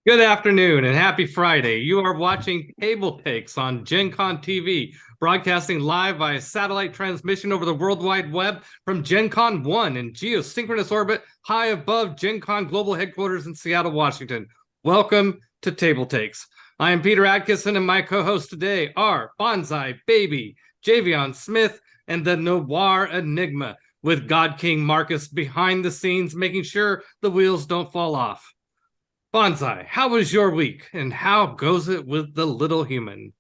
Good afternoon and happy Friday. You are watching TableTakes on Gen Con TV, broadcasting live via satellite transmission over the World Wide Web from Gen Con 1 in geosynchronous orbit high above Gen Con Global Headquarters in Seattle, Washington. Welcome to TableTakes. I am Peter Atkinson, and my co-hosts today are Bonsai Baby, Javion Smith, and the Noir Enigma, with God King Marcus behind the scenes making sure the wheels don't fall off. Bonsai, how was your week, and how goes it with the little human?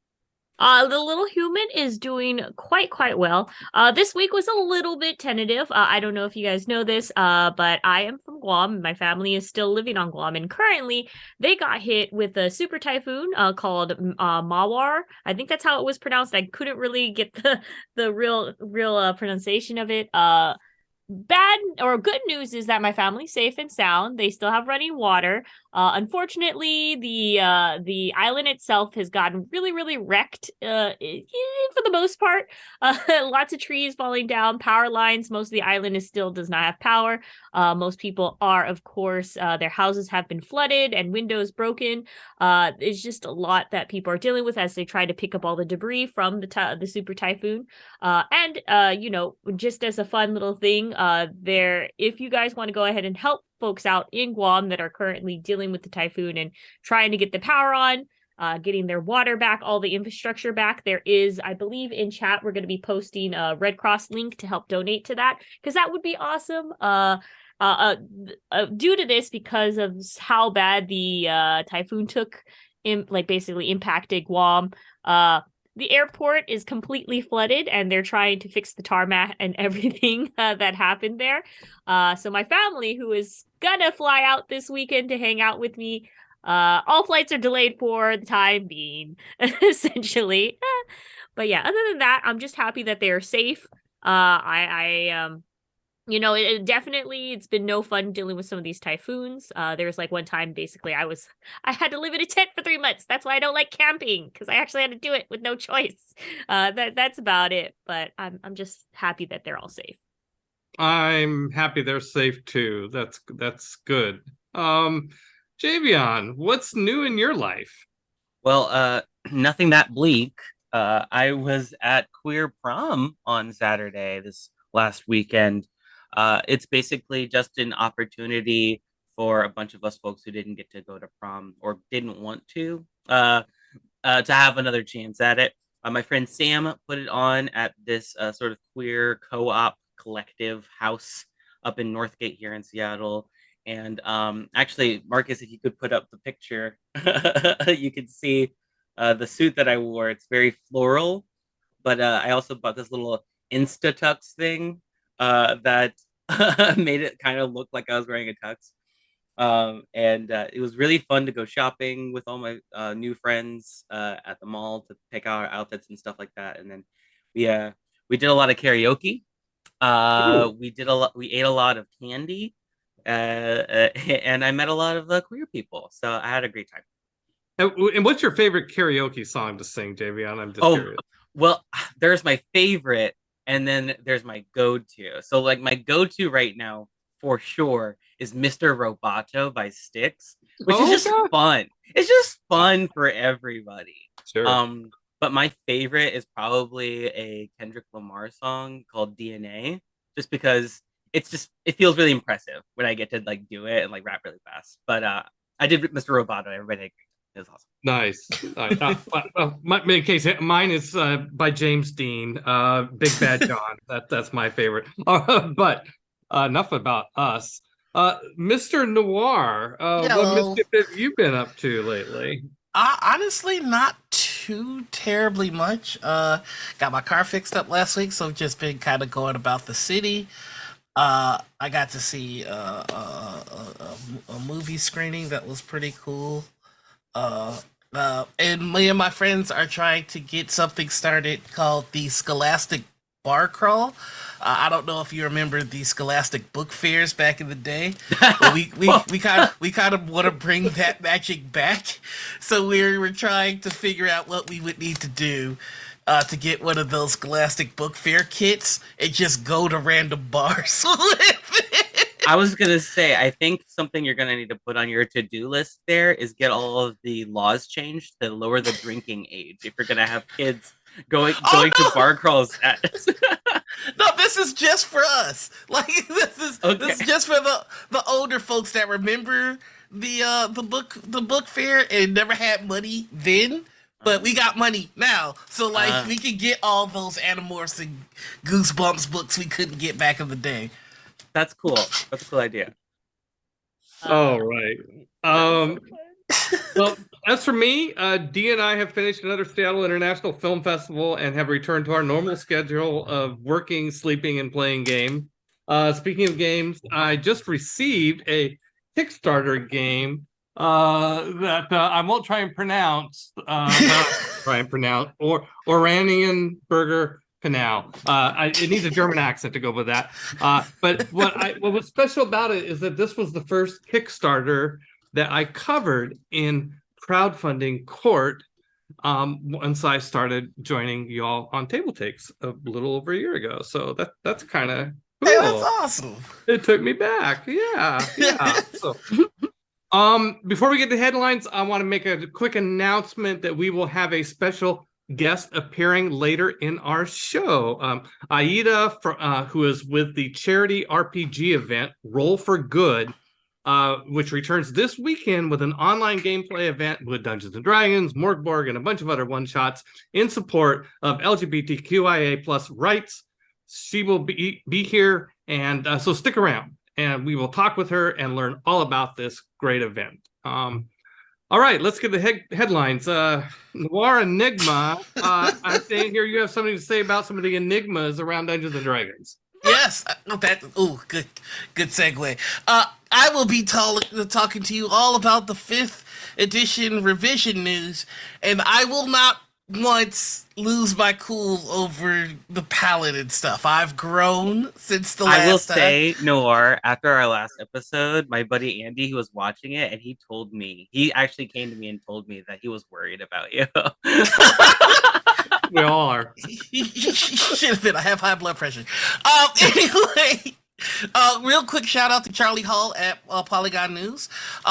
The little human is doing quite well. This week was a little bit tentative. I don't know if you guys know this, but I am from Guam. My family is still living on Guam, and currently they got hit with a super typhoon called Mawar. I think that's how it was pronounced. I couldn't really get the real pronunciation of it. Bad or good news is that my family's safe and sound. They still have running water. Unfortunately, the island itself has gotten really wrecked. For the most part, lots of trees falling down, power lines. Most of the island is still does not have power. Most people are, of course, their houses have been flooded and windows broken. It's just a lot that people are dealing with as they try to pick up all the debris from the super typhoon. Just as a fun little thing, if you guys want to go ahead and help folks out in Guam that are currently dealing with the typhoon and trying to get the power on, getting their water back, all the infrastructure back, there is, I believe, in chat, we're going to be posting a Red Cross link to help donate to that, because that would be awesome. Due to this, because of how bad the typhoon basically impacted Guam, the airport is completely flooded and they're trying to fix the tarmac and everything that happened there. So my family, who is gonna fly out this weekend to hang out with me, all flights are delayed for the time being, essentially. But yeah, other than that, I'm just happy that they're safe. It definitely, it's been no fun dealing with some of these typhoons. There's like one time basically I had to live in a tent for 3 months. That's why I don't like camping, because I actually had to do it with no choice. That's about it. But I'm just happy that they're all safe. I'm happy they're safe too. That's good. Javion, what's new in your life? Well, nothing that bleak. I was at queer prom on Saturday this last weekend. It's basically just an opportunity for a bunch of us folks who didn't get to go to prom or didn't want to have another chance at it. My friend Sam put it on at this sort of queer co-op collective house up in Northgate here in Seattle. And actually, Marcus, if you could put up the picture, you could see the suit that I wore. It's very floral, but I also bought this little Insta-tux thing that made it kind of look like I was wearing a tux. And it was really fun to go shopping with all my new friends at the mall to pick out our outfits and stuff like that. And then we did a lot of karaoke. Ooh. We ate a lot of candy, and I met a lot of queer people. So I had a great time. And what's your favorite karaoke song to sing, Javion? I'm just Oh, curious. well, there's my favorite, and then there's my go-to. So like my go-to right now for sure is Mr. Roboto by Styx, which is Oh just God, fun. It's just fun for everybody. sure. But my favorite is probably a Kendrick Lamar song called DNA, just because it feels really impressive when I get to like do it and like rap really fast. But I did Mr. Roboto. Everybody agreed. It was awesome. Nice. In case mine is by James Dean, Big Bad John. That's my favorite. But enough about us. Mr. Noir, what Hello. mischief have you been up to lately? Honestly, not too terribly much. Got my car fixed up last week, so just been kind of going about the city. I got to see a movie screening that was pretty cool. And me and my friends are trying to get something started called the Scholastic Bar Crawl. I don't know if you remember the Scholastic book fairs back in the day, but we kind of want to bring that magic back. So we're trying to figure out what we would need to do to get one of those Scholastic book fair kits and just go to random bars with it. I was gonna say, I think something you're gonna need to put on your to-do list there is get all of the laws changed to lower the drinking age if you're gonna have kids going to bar crawls at No, this is just for us. Like this Okay. is just for the older folks that remember the book fair and never had money then. But we got money now, so like we can get all those Animorphs and Goosebumps books we couldn't get back in the day. That's cool. That's a cool idea. All right. Well, as for me, Dee and I have finished another Seattle International Film Festival and have returned to our normal schedule of working, sleeping, and playing games. Speaking of games, I just received a Kickstarter game that I won't try and pronounce. Oranian Burger Canal. It needs a German accent to go with that. But what was special about it is that this was the first Kickstarter that I covered in crowdfunding court once I started joining y'all on TableTakes a little over a year ago. So that's kind of cool. Hey, that's awesome. It took me back. Yeah. So, before we get to headlines, I want to make a quick announcement that we will have a special guest appearing later in our show. Aida, who is with the charity RPG event Roll for Good, which returns this weekend with an online gameplay event with Dungeons & Dragons, Morgborg, and a bunch of other one-shots in support of LGBTQIA plus rights. She will be here, and so stick around, and we will talk with her and learn all about this great event. All right, let's get the headlines. Noir Enigma, I think here you have something to say about some of the enigmas around Dungeons & Dragons. Yes, good segue. I will be talking to you all about the 5th edition revision news, and I will not once lose my cool over the palette and stuff. I've grown since the last time. I will say, Noir, after our last episode, my buddy Andy, who was watching it, and he actually came to me and told me that he was worried about you. We all are. Should have been. I have high blood pressure. Anyway, real quick shout out to Charlie Hall at Polygon News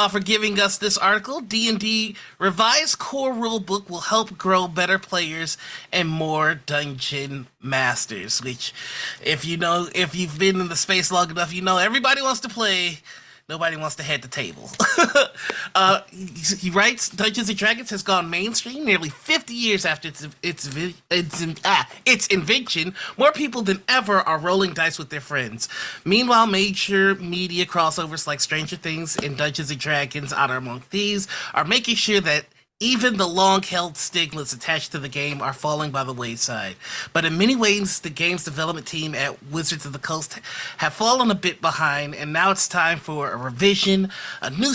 for giving us this article. D&D revised core rulebook will help grow better players and more dungeon masters. Which, if you've been in the space long enough, you know everybody wants to play. Nobody wants to head the table. He writes, Dungeons & Dragons has gone mainstream nearly 50 years after its invention. More people than ever are rolling dice with their friends. Meanwhile, major media crossovers like Stranger Things and Dungeons & Dragons Honor Among Thieves are making sure that even the long-held stigmas attached to the game are falling by the wayside. But in many ways, the game's development team at Wizards of the Coast have fallen a bit behind, and now it's time for a revision. A new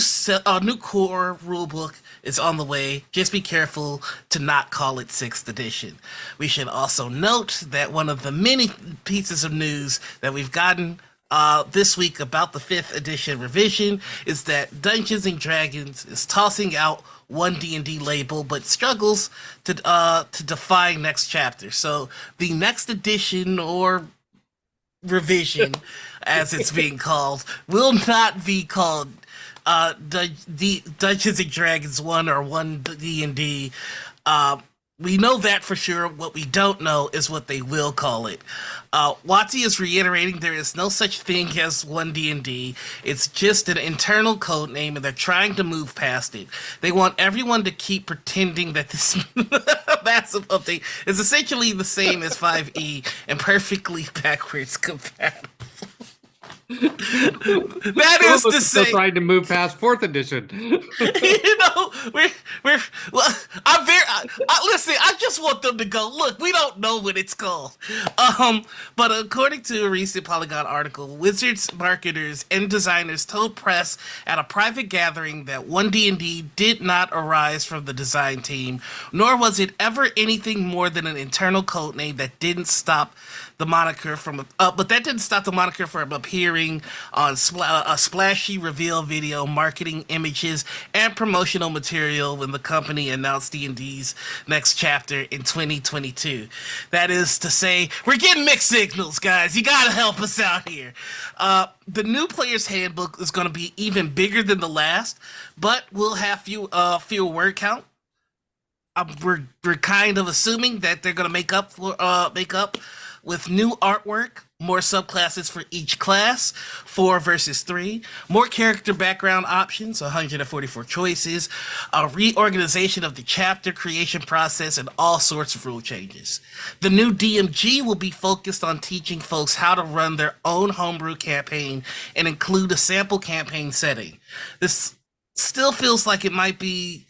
core rulebook is on the way. Just be careful to not call it 6th edition. We should also note that one of the many pieces of news that we've gotten this week about the 5th edition revision is that Dungeons & Dragons is tossing out one D&D label, but struggles to define next chapter. So the next edition or revision, as it's being called, will not be called Dungeons & Dragons 1 or 1 D&D. We know that for sure. What we don't know is what they will call it. WotC is reiterating there is no such thing as 1D&D. It's just an internal code name, and they're trying to move past it. They want everyone to keep pretending that this massive update is essentially the same as 5e and perfectly backwards compatible. That is to say, trying to move past 4th edition. Listen, I just want them to go, look, we don't know what it's called. But according to a recent Polygon article, Wizards marketers and designers told press at a private gathering that 1D&D did not arise from the design team, nor was it ever anything more than an internal codename that didn't stop the moniker from appearing delivering on a splashy reveal video, marketing images, and promotional material when the company announced D&D's next chapter in 2022. That is to say, we're getting mixed signals, guys. You gotta help us out here. The new player's handbook is going to be even bigger than the last, but we'll have fewer word count. We're kind of assuming that they're going to make up with new artwork, more subclasses for each class, 4 versus 3, more character background options, 144 choices, a reorganization of the chapter creation process, and all sorts of rule changes. The new DMG will be focused on teaching folks how to run their own homebrew campaign and include a sample campaign setting. This still feels like it might be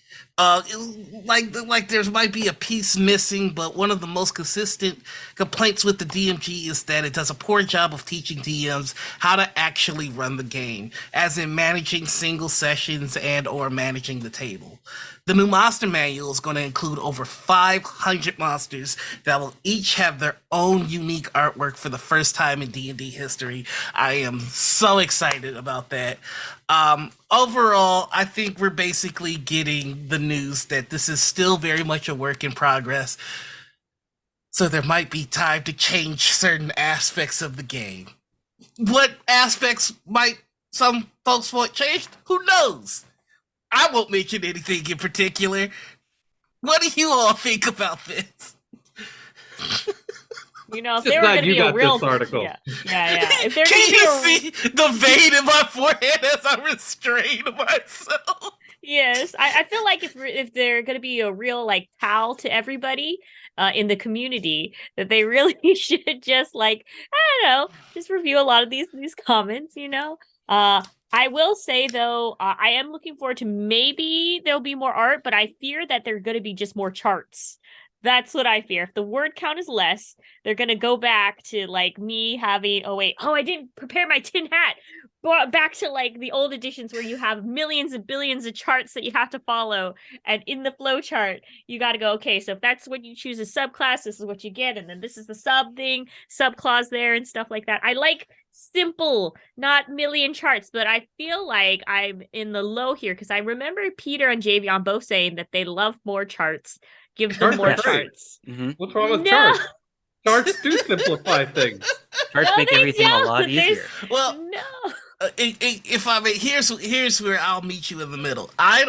like there might be a piece missing, but one of the most consistent complaints with the DMG is that it does a poor job of teaching DMs how to actually run the game, as in managing single sessions and or managing the table. The new monster manual is going to include over 500 monsters that will each have their own unique artwork for the first time in D&D history. I am so excited about that. Overall, I think we're basically getting the news that this is still very much a work in progress. So there might be time to change certain aspects of the game. What aspects might some folks want changed? Who knows? I won't mention anything in particular. What do you all think about this? You know, if they were going to be a real article. Yeah. If they're Can you gonna be see the vein in my forehead as I restrain myself? Yes, I feel like if they're going to be a real like pal to everybody in the community, that they really should just like, I don't know, just review a lot of these comments. You know, I will say though, I am looking forward to maybe there'll be more art, but I fear that they're going to be just more charts. That's what I fear. If the word count is less, they're going to go back to like me having, I didn't prepare my tin hat. Back to like the old editions where you have millions and billions of charts that you have to follow. And in the flow chart, you got to go, okay, so if that's what you choose as subclass, this is what you get. And then this is the subclause there and stuff like that. I like simple, not million charts, but I feel like I'm in the low here because I remember Peter and Javion both saying that they love more charts. Give them more charts. Mm-hmm. What's wrong with charts? Charts do simplify things. Charts make everything a lot easier. Well, if I may, here's where I'll meet you in the middle. I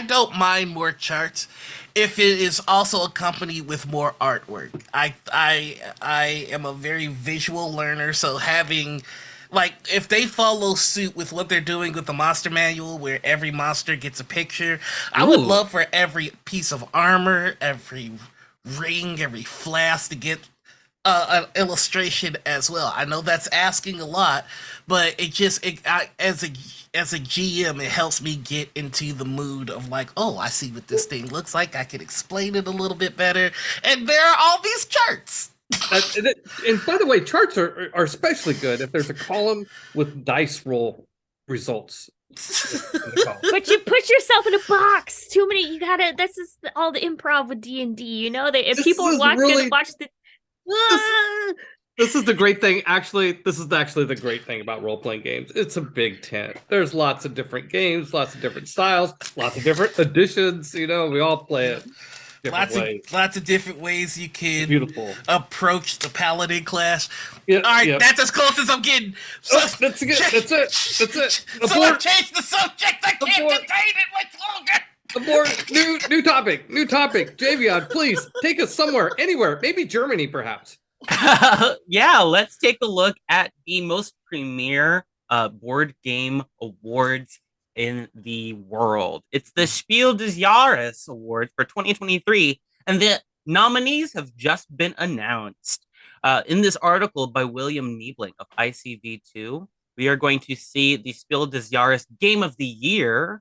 don't mind more charts if it is also accompanied with more artwork. I am a very visual learner, so having like if they follow suit with what they're doing with the monster manual, where every monster gets a picture, I would love for every piece of armor, every ring, every flask to get an illustration as well. I know that's asking a lot, but as a GM, it helps me get into the mood of like, oh, I see what this thing looks like. I can explain it a little bit better, and there are all these charts. And by the way, charts are especially good if there's a column with dice roll results. But you put yourself in a box. Too many. You gotta. This is all the improv with D&D. You know, if people are watch the. This is the great thing. Actually, this is actually the great thing about role-playing games. It's a big tent. There's lots of different games, lots of different styles, lots of different editions. You know, we all play it. Lots of different ways you can approach the paladin class. Yeah, all right, that's as close as I'm getting. So, that's it. Someone change the subject. I can't contain it much longer. Abort. New topic. Javion, please take us somewhere, anywhere, maybe Germany, perhaps. Yeah, let's take a look at the most premier board game awards in the world. It's the Spiel des Jahres Award for 2023, and the nominees have just been announced. In this article by William Niebling of ICV2, we are going to see the Spiel des Jahres Game of the Year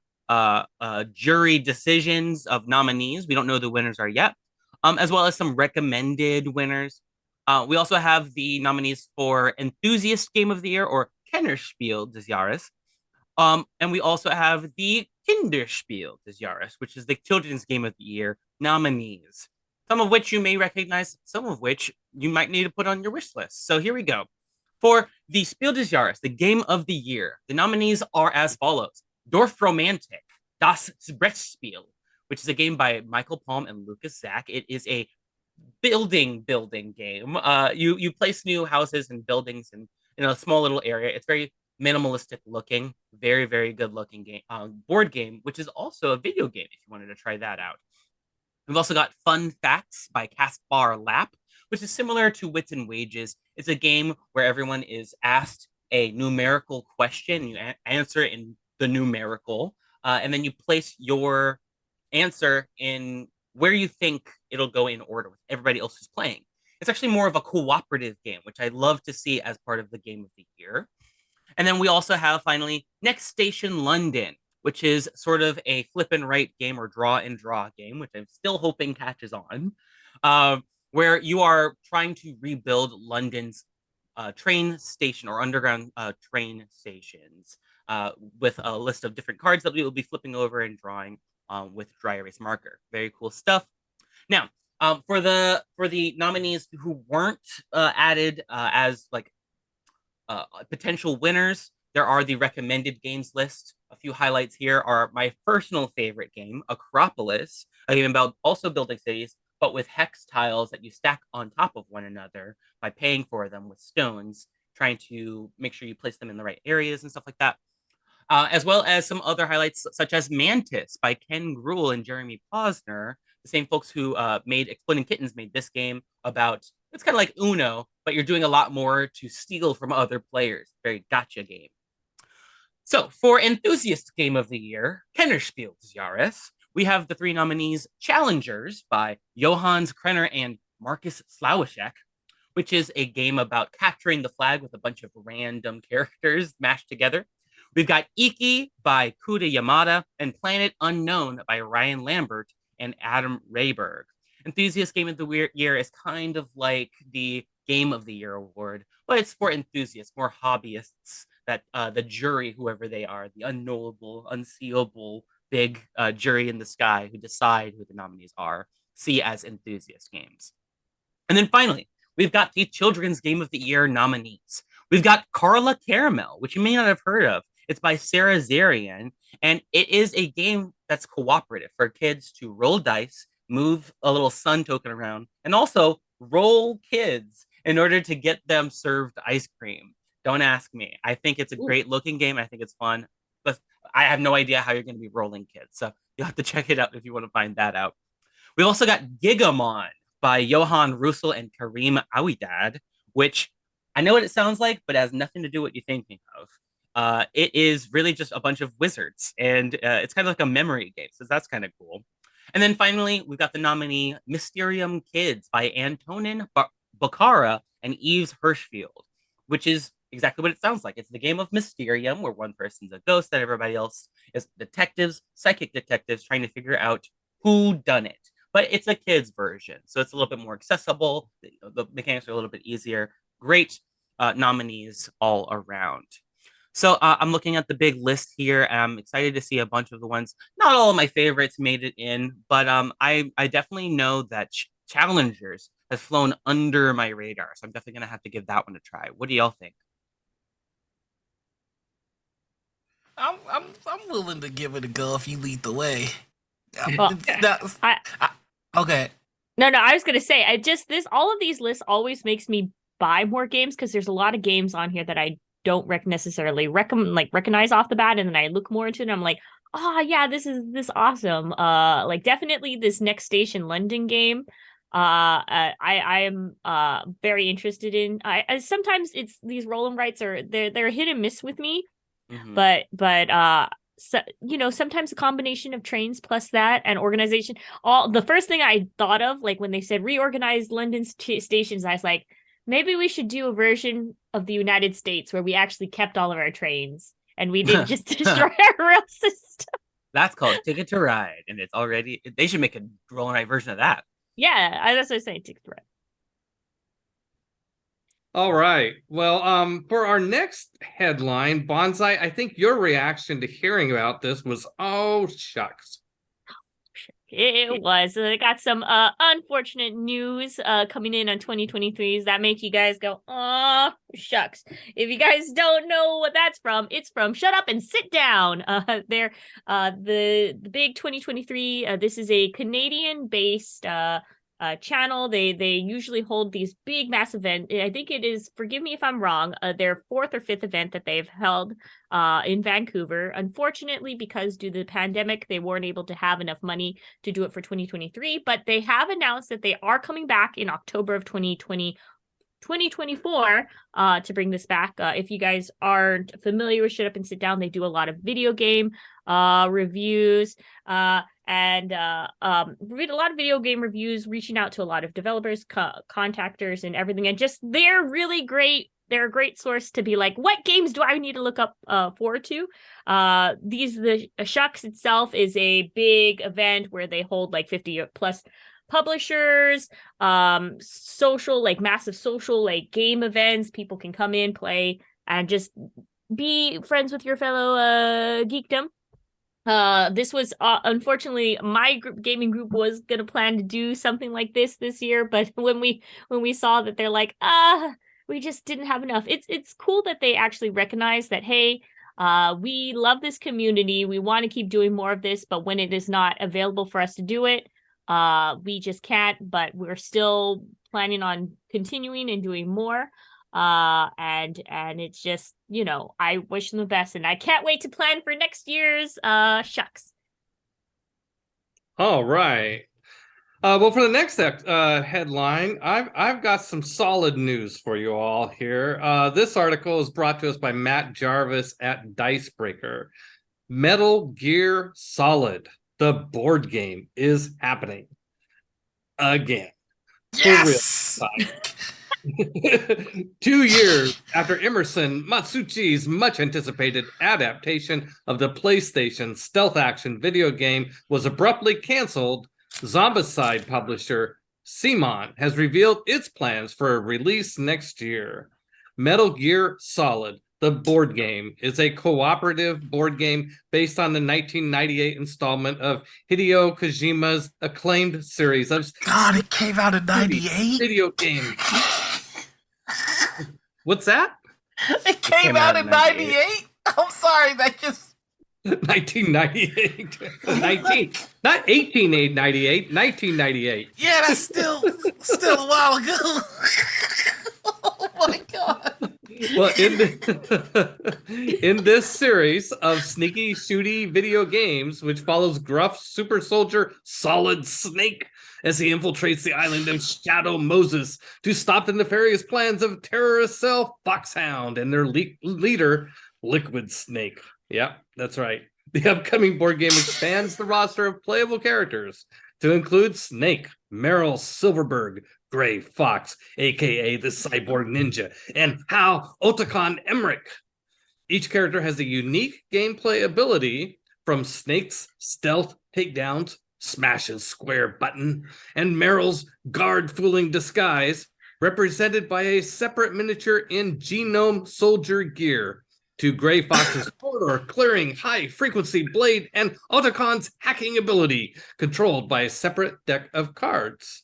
jury decisions of nominees. We don't know who the winners are yet, as well as some recommended winners. We also have the nominees for Enthusiast Game of the Year, or Kennerspiel des Jahres. And we also have the Kinderspiel des Jahres, which is the Children's Game of the Year nominees. Some of which you may recognize, some of which you might need to put on your wish list. So here we go. For the Spiel des Jahres, the game of the year, the nominees are as follows: Dorfromantik, Das Brettspiel, which is a game by Michael Palm and Lucas Zack. It is a building game. You place new houses and buildings in a small little area. It's very minimalistic looking, very good looking game. Board game, which is also a video game if you wanted to try that out. We've also got Fun Facts by Caspar Lap, which is similar to Wits and Wages. It's a game where everyone is asked a numerical question. You answer it in the numerical, and then you place your answer in where you think it'll go in order with everybody else who's playing. It's actually more of a cooperative game, which I love to see as part of the game of the year. And then we also have finally Next Station London, which is sort of a flip and write game or draw and draw game, which I'm still hoping catches on, where you are trying to rebuild London's train station or underground train stations with a list of different cards that we will be flipping over and drawing with dry erase marker. Very cool stuff. Now, for the nominees who weren't added as like potential winners, there are the recommended games list. A few highlights here are my personal favorite game, Acropolis, a game about also building cities, but with hex tiles that you stack on top of one another by paying for them with stones, trying to make sure you place them in the right areas and stuff like that. As well as some other highlights, such as Mantis by Ken Gruhl and Jeremy Posner, the same folks who made Exploding Kittens, made this game about, it's kind of like Uno, but you're doing a lot more to steal from other players. Very gotcha game. So for Enthusiast Game of the Year, Kennerspiel des Jahres, we have the three nominees: Challengers by Johannes Krenner and Marcus Slawacek, which is a game about capturing the flag with a bunch of random characters mashed together. We've got Iki by Kuda Yamada and Planet Unknown by Ryan Lambert and Adam Rayberg. Enthusiast Game of the Year is kind of like the Game of the Year award, but it's for enthusiasts, more hobbyists, that the jury, whoever they are, the unknowable, unseeable, big jury in the sky who decide who the nominees are, see as enthusiast games. And then finally, we've got the Children's Game of the Year nominees. We've got Carla Caramel, which you may not have heard of. It's by Sarah Zarian, and it is a game that's cooperative for kids to roll dice, move a little sun token around, and also roll kids in order to get them served ice cream. Don't ask me. I think it's a great looking game. I think it's fun, but I have no idea how you're going to be rolling kids. So you'll have to check it out if you want to find that out. We've also got Gigamon by Johan Russell and Kareem Aouidad, which I know what it sounds like, but it has nothing to do with what you're thinking of. It is really just a bunch of wizards, and it's kind of like a memory game, so that's kind of cool. And then finally, we've got the nominee Mysterium Kids by Antonin Bocara and Yves Hirschfield, which is exactly what it sounds like. It's the game of Mysterium, where one person's a ghost and everybody else is detectives, psychic detectives, trying to figure out who done it. But it's a kid's version, so it's a little bit more accessible. The mechanics are a little bit easier. Great nominees all around. So I'm looking at the big list here, and I'm excited to see a bunch of the ones. Not all of my favorites made it in, but I definitely know that Challengers has flown under my radar, so I'm definitely gonna have to give that one a try. What do y'all think? I'm willing to give it a go if you lead the way. Well, Okay. No, I was gonna say, all of these lists always makes me buy more games because there's a lot of games on here that I don't necessarily recognize off the bat, and then I look more into it and I'm like, oh yeah, this is awesome. Like definitely this Next Station London game. I am very interested in. I sometimes it's these roll and writes are they're hit and miss with me, but so, sometimes a combination of trains plus that and organization. The first thing I thought of, like when they said reorganize London's stations, I was like, maybe we should do a version of the United States where we actually kept all of our trains and we didn't just destroy our rail system. That's called Ticket to Ride, and it's already. They should make a roll and write version of that. Yeah, that's what I was saying. Ticket to Ride. All right. Well, for our next headline, Bonsai, I think your reaction to hearing about this was, oh, shucks. It was. I got some unfortunate news coming in on 2023s that make you guys go, "Oh, shucks." If you guys don't know what that's from, it's from Shut Up and Sit Down. They're the big 2023. This is a Canadian-based channel. They usually hold these big mass events. I think it is, forgive me if I'm wrong, their fourth or fifth event that they've held in Vancouver. Unfortunately, because due to the pandemic, they weren't able to have enough money to do it for 2023, but they have announced that they are coming back in October of 2024 to bring this back. If you guys aren't familiar with Shut Up and Sit Down, they do a lot of video game reviews and read a lot of video game reviews, reaching out to a lot of developers, contactors, and everything. And just they're really great. They're a great source to be like, what games do I need to look up forward to? The Shucks itself is a big event where they hold like 50 plus publishers, social, like massive social, like game events. People can come in, play, and just be friends with your fellow geekdom. This was unfortunately my gaming group was gonna plan to do something like this year, but when we saw that they're like, we just didn't have enough. It's cool that they actually recognize that, hey, we love this community, we want to keep doing more of this, but when it is not available for us to do it, we just can't. But we're still planning on continuing and doing more. And it's just, I wish them the best, and I can't wait to plan for next year's Shucks. All right. Well, for the next headline, I've got some solid news for you all here. This article is brought to us by Matt Jarvis at Dicebreaker. Metal Gear Solid, the board game, is happening again. Yes! For real. 2 years after Emerson Matsuuchi's much-anticipated adaptation of the PlayStation stealth action video game was abruptly canceled, Zombicide publisher CMON has revealed its plans for a release next year. Metal Gear Solid, the board game, is a cooperative board game based on the 1998 installment of Hideo Kojima's acclaimed series of God, it came out in 98? video games. What's that? It came out in 98? I'm sorry, that just... 1998. Not 1898, 1998. Yeah, that's still a while ago. Oh my god. Well, in this series of sneaky shooty video games, which follows gruff super soldier Solid Snake as he infiltrates the island of Shadow Moses to stop the nefarious plans of terrorist cell Foxhound and their leader Liquid Snake. Yep, that's right. The upcoming board game expands the roster of playable characters to include Snake, Meryl Silverberg, Gray Fox, aka the Cyborg Ninja, and Hal Otakon Emmerich. Each character has a unique gameplay ability, from Snake's stealth takedowns, smashes square button, and Meryl's guard-fooling disguise, represented by a separate miniature in genome soldier gear, to Gray Fox's corridor clearing high-frequency blade and Otakon's hacking ability, controlled by a separate deck of cards.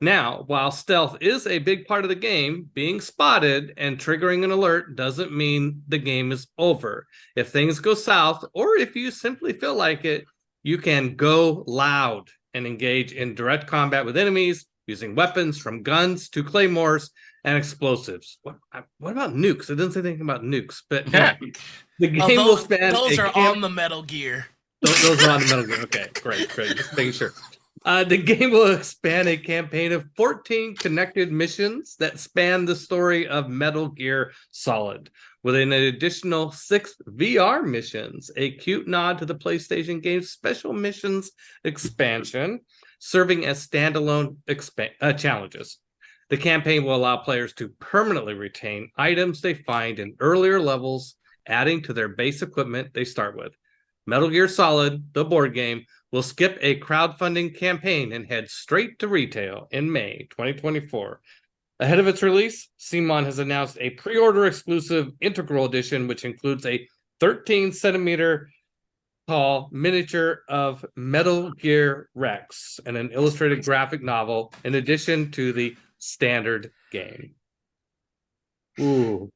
Now, while stealth is a big part of the game, being spotted and triggering an alert doesn't mean the game is over. If things go south, or if you simply feel like it, you can go loud and engage in direct combat with enemies, using weapons from guns to claymores and explosives. What about nukes? It doesn't say anything about nukes, but yeah, the game will span. Those are on the Metal Gear. Those are on the Metal Gear. Okay, great. Just making sure. The game will expand a campaign of 14 connected missions that span the story of Metal Gear Solid, with an additional 6 VR missions, a cute nod to the PlayStation game's Special Missions expansion, serving as standalone challenges. The campaign will allow players to permanently retain items they find in earlier levels, adding to their base equipment they start with. Metal Gear Solid, the board game, will skip a crowdfunding campaign and head straight to retail in May 2024. Ahead of its release, CMON has announced a pre-order exclusive integral edition, which includes a 13-centimeter tall miniature of Metal Gear Rex and an illustrated graphic novel in addition to the standard game. Ooh.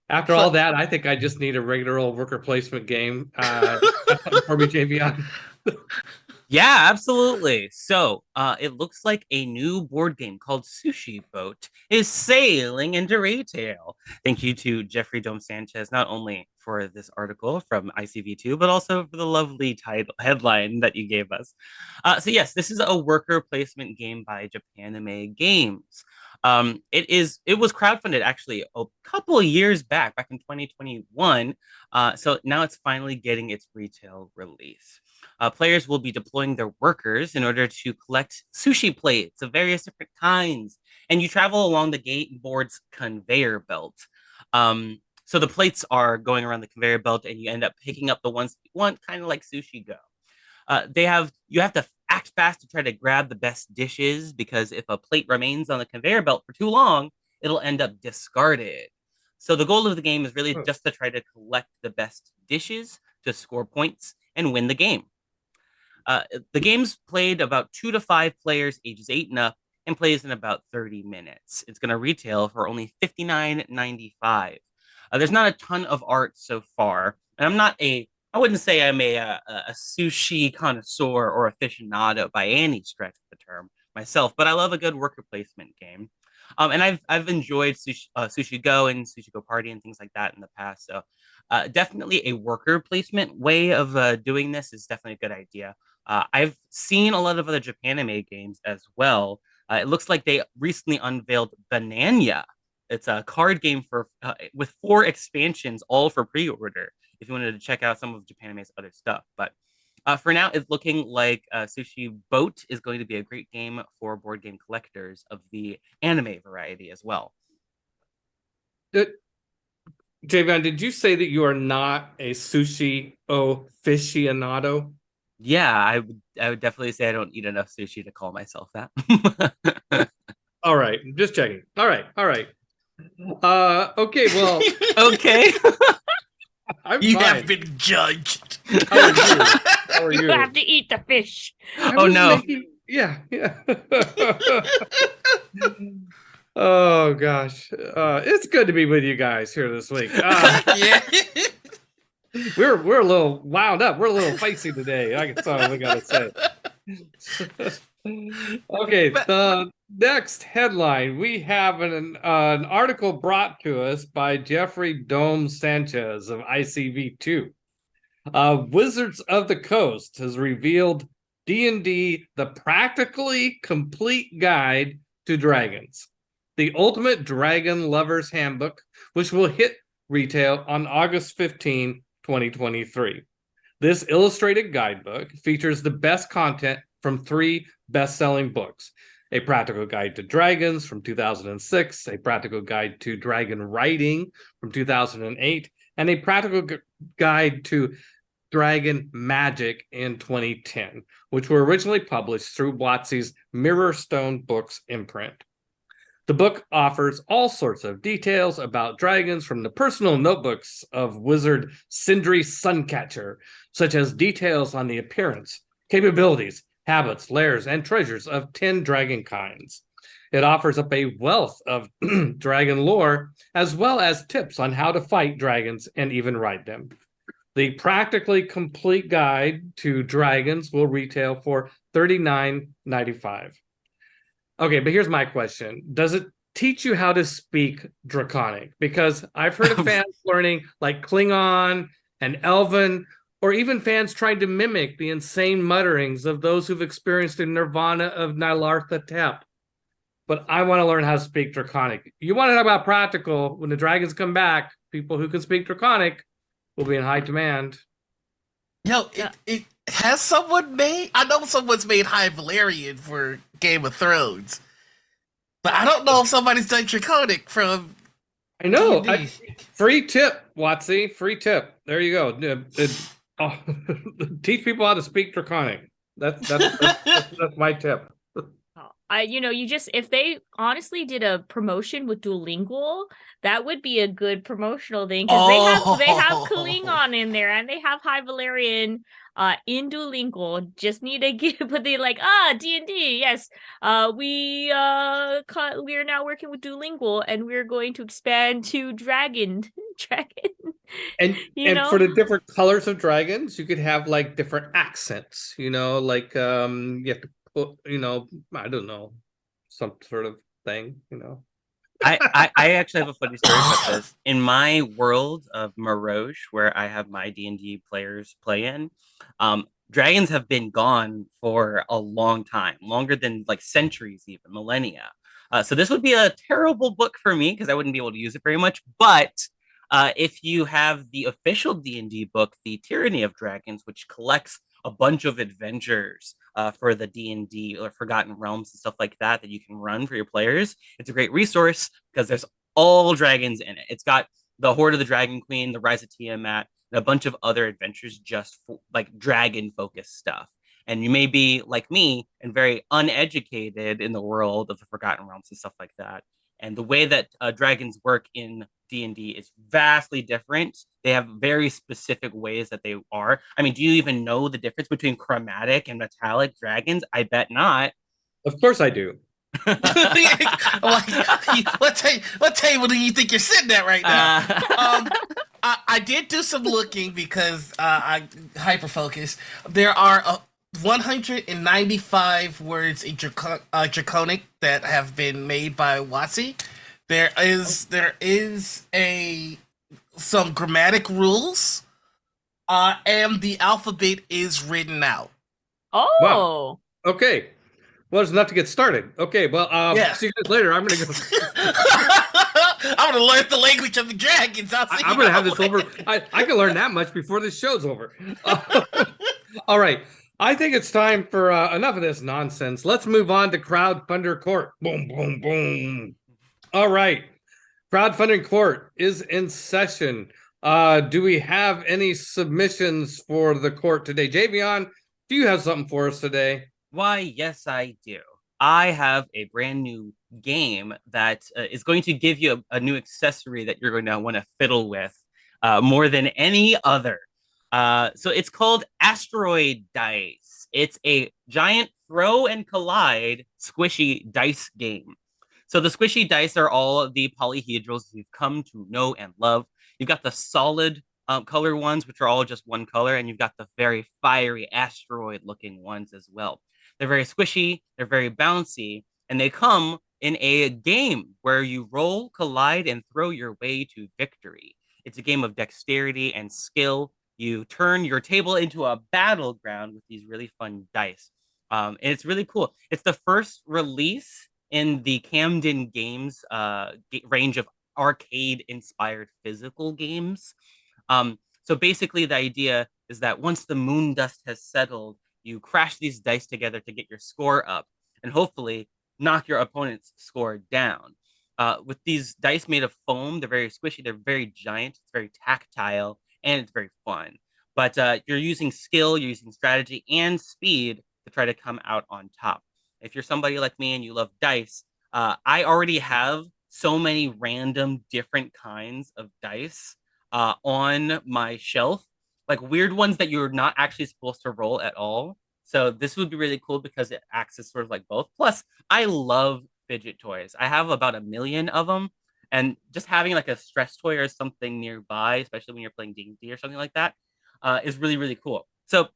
After all that, I think I just need a regular old worker placement game. For me, JV. Yeah, absolutely. So, it looks like a new board game called Sushi Boat is sailing into retail. Thank you to Jeffrey Dome Sanchez, not only for this article from ICV2, but also for the lovely title headline that you gave us. So yes, this is a worker placement game by Japanime Games. It was crowdfunded actually a couple of years back in 2021. So now it's finally getting its retail release. Players will be deploying their workers in order to collect sushi plates of various different kinds, and you travel along the game board's conveyor belt. So the plates are going around the conveyor belt, and you end up picking up the ones you want, kind of like Sushi Go. You have to act fast to try to grab the best dishes, because if a plate remains on the conveyor belt for too long, it'll end up discarded. So the goal of the game is really just to try to collect the best dishes to score points and win the game. The game's played about 2 to 5 players ages 8 and up, and plays in about 30 minutes. It's going to retail for only $59.95. There's not a ton of art so far, and I wouldn't say I'm a sushi connoisseur or aficionado by any stretch of the term myself, but I love a good worker placement game. And I've enjoyed Sushi Go and Sushi Go Party and things like that in the past. So definitely a worker placement way of doing this is definitely a good idea. I've seen a lot of other Japanime games as well. It looks like they recently unveiled Banania. It's a card game with 4 expansions, all for pre-order, if you wanted to check out some of Japanime's other stuff. But for now, it's looking like Sushi Boat is going to be a great game for board game collectors of the anime variety as well. Javion, did you say that you are not a sushi aficionado? Yeah, I would definitely say I don't eat enough sushi to call myself that. All right, just checking. All right. Okay, well, okay. You have been judged. How are you? You have to eat the fish. Oh no. Yeah. Oh gosh. It's good to be with you guys here this week. Yeah. We're a little wound up. We're a little feisty today. That's all we gotta say. Okay, the next headline, we have an article brought to us by Jeffrey Dome Sanchez of ICV2. Wizards of the Coast has revealed D&D, the practically complete guide to dragons, the ultimate dragon lover's handbook, which will hit retail on August 15, 2023. This illustrated guidebook features the best content from 3 best-selling books: A Practical Guide to Dragons from 2006, A Practical Guide to Dragon Writing from 2008, and A Practical Guide to Dragon Magic in 2010, which were originally published through WotC's Mirrorstone Books imprint. The book offers all sorts of details about dragons from the personal notebooks of wizard Sindri Suncatcher, such as details on the appearance, capabilities, habits, lairs, and treasures of 10 dragon kinds. It offers up a wealth of dragon lore, as well as tips on how to fight dragons and even ride them. The practically complete guide to dragons will retail for $39.95. Okay, but here's my question. Does it teach you how to speak Draconic? Because I've heard of fans learning like Klingon and Elven, or even fans trying to mimic the insane mutterings of those who've experienced the nirvana of Nyarlathotep. Tep. But I want to learn how to speak Draconic. You want to talk about practical, when the dragons come back, people who can speak Draconic will be in high demand. Yo, it has someone made? I know someone's made High Valyrian for Game of Thrones, but I don't know if somebody's done Draconic from. I know. Free tip, WotC. Free tip. There you go. Teach people how to speak Draconic. That's my tip. You just if they honestly did a promotion with Duolingo, that would be a good promotional thing because they have Oh, Klingon in there and they have High Valerian in Duolingo. Just need to get but they like D&D. Yes. We are now working with Duolingo and we're going to expand to dragon dragon. You And for know? the different colors of dragons, you could have like different accents, like you have to put, I don't know, some sort of thing, I actually have a funny story about this. In my world of Maroche, where I have my D&D players play in, dragons have been gone for a long time, longer than like centuries, even millennia. So this would be a terrible book for me because I wouldn't be able to use it very much. But if you have the official D&D book, The Tyranny of Dragons, which collects a bunch of adventures for the D&D or Forgotten Realms and stuff like that that you can run for your players, it's a great resource because there's all dragons in it. It's got the Horde of the Dragon Queen, the Rise of Tiamat, and a bunch of other adventures just for, like dragon focused stuff. And you may be like me and very uneducated in the world of the Forgotten Realms and stuff like that. And the way that dragons work in D&D is vastly different. They have very specific ways that they are. I mean, do you even know the difference between chromatic and metallic dragons? I bet not. Of course I do. what table do you think you're sitting at right now? Uh, I did do some looking because I hyper focus. There are 195 words in Draconic that have been made by WotC. There is a some grammatic rules, and the alphabet is written out. Oh. Okay. Well, it's enough to get started. Okay, well, Yeah. see you guys later. I'm gonna go. I'm gonna learn the language of the dragons. I'm gonna have this over. I can learn that much before this show's over. All right. I think it's time for enough of this nonsense. Let's move on to crowdfunder court. Boom, boom, boom. All right. Crowdfunding court is in session. Do we have any submissions for the court today? Javion, do you have something for us today? Why, yes, I do. I have a brand new game that is going to give you a new accessory that you're going to want to fiddle with more than any other. So it's called Asteroid Dice. It's a giant throw and collide squishy dice game. So the squishy dice are all the polyhedrals you've come to know and love. You've got the solid color ones, which are all just one color, and you've got the very fiery asteroid looking ones as well. They're very squishy, they're very bouncy, and they come in a game where you roll, collide, and throw your way to victory. It's a game of dexterity and skill. You turn your table into a battleground with these really fun dice. And it's really cool. It's the first release in the Camden Games range of arcade inspired physical games. So basically, the idea is that once the moon dust has settled, you crash these dice together to get your score up and hopefully knock your opponent's score down. With these dice made of foam, they're very squishy, they're very giant, it's very tactile, and it's very fun. But you're using skill, you're using strategy and speed to try to come out on top. If you're somebody like me and you love dice, I already have so many random different kinds of dice on my shelf, like weird ones that you're not actually supposed to roll at all. So this would be really cool because it acts as sort of like both. Plus, I love fidget toys. I have about 1 million of them, and just having like a stress toy or something nearby, especially when you're playing D&D or something like that, is really really cool. So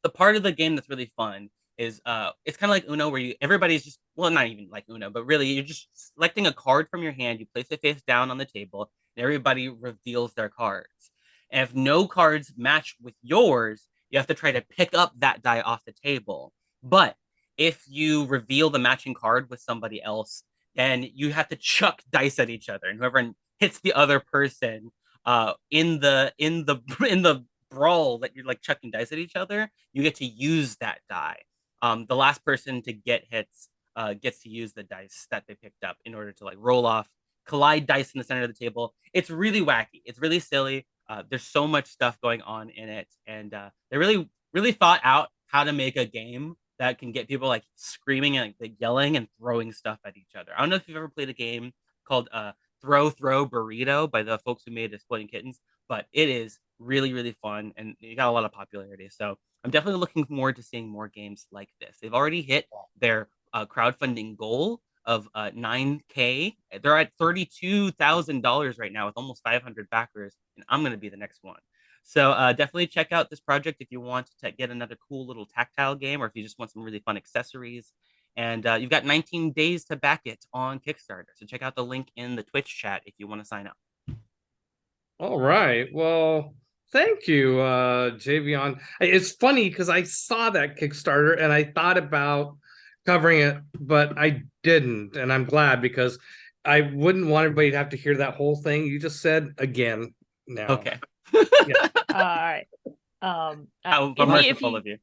the part of the game that's really fun is it's kind of like Uno where you everybody's just, well, not even like Uno, but really you're just selecting a card from your hand, you place it face down on the table, and everybody reveals their cards. And if no cards match with yours, you have to try to pick up that die off the table. But if you reveal the matching card with somebody else, then you have to chuck dice at each other, and whoever hits the other person in the brawl that you're like chucking dice at each other, you get to use that die. The last person to get hits gets to use the dice that they picked up in order to like roll off, collide dice in the center of the table. It's really wacky. It's really silly. There's so much stuff going on in it, and they really, really thought out how to make a game that can get people like screaming and like yelling and throwing stuff at each other. I don't know if you've ever played a game called Throw Burrito by the folks who made Exploding Kittens, but it is really, really fun and it got a lot of popularity. So I'm definitely looking forward to seeing more games like this. They've already hit their crowdfunding goal of 9K. They're at $32,000 right now with almost 500 backers, and I'm going to be the next one. So definitely check out this project if you want to get another cool little tactile game, or if you just want some really fun accessories. And you've got 19 days to back it on Kickstarter. So check out the link in the Twitch chat if you want to sign up. All right. Well, thank you, Javion. It's funny because I saw that Kickstarter and I thought about covering it, but I didn't. And I'm glad because I wouldn't want everybody to have to hear that whole thing you just said again now. Okay. Yeah. All right. I'm if merciful you, of you.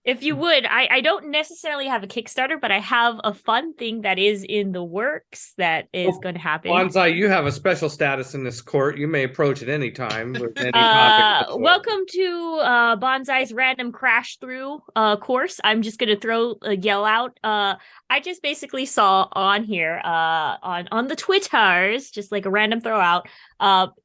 If you would, I don't necessarily have a Kickstarter, but I have a fun thing that is in the works that is going to happen. Bonsai, you have a special status in this court. You may approach at any time with any topic. Welcome to Bonsai's random crash through course. I'm just going to throw a yell out. I just basically saw on here on the Twitters, just like a random throw out.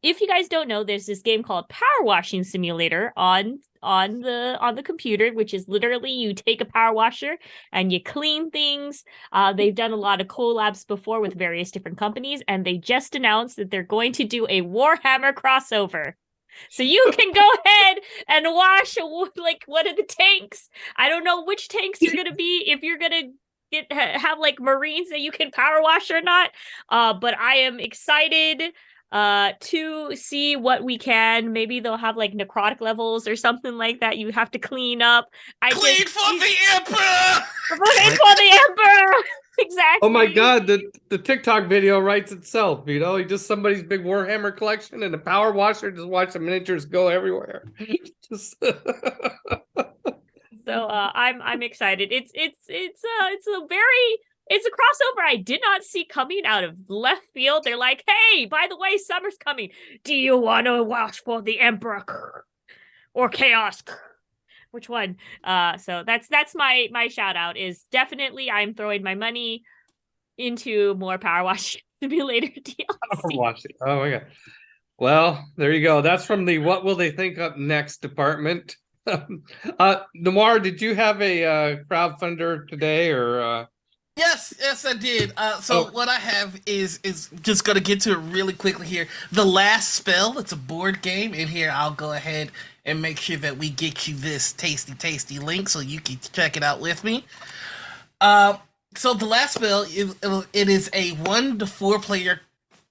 If you guys don't know, there's this game called Power Washing Simulator on the computer, which is literally you take a power washer and you clean things. They've done a lot of collabs before with various different companies, and they just announced that they're going to do a Warhammer crossover. So you can go ahead and wash like one of the tanks. I don't know which tanks you're gonna be, if you're gonna have like Marines that you can power wash or not. But I am excited to see what we can. Maybe they'll have like necrotic levels or something like that you have to clean up. Clean for the Emperor! Clean for the Emperor! Exactly. Oh my god, the TikTok video writes itself, you know, just somebody's big Warhammer collection and a power washer, just watch the miniatures go everywhere. Just So I'm excited. It's a crossover I did not see coming out of left field. They're like, hey, by the way, summer's coming. Do you want to watch for the Emperor or Chaos? Which one? So that's my shout out. Is definitely I'm throwing my money into more Power Wash Simulator DLC. Power washing. Oh my god. Well, there you go. That's from the What Will They Think Up Next department. Noir, did you have a crowdfunder today or Yes, I did. What I have is just gonna get to it really quickly here. The Last Spell, it's a board game. In here, I'll go ahead and make sure that we get you this tasty link so you can check it out with me. So The Last Spell, it is a 1 to 4 player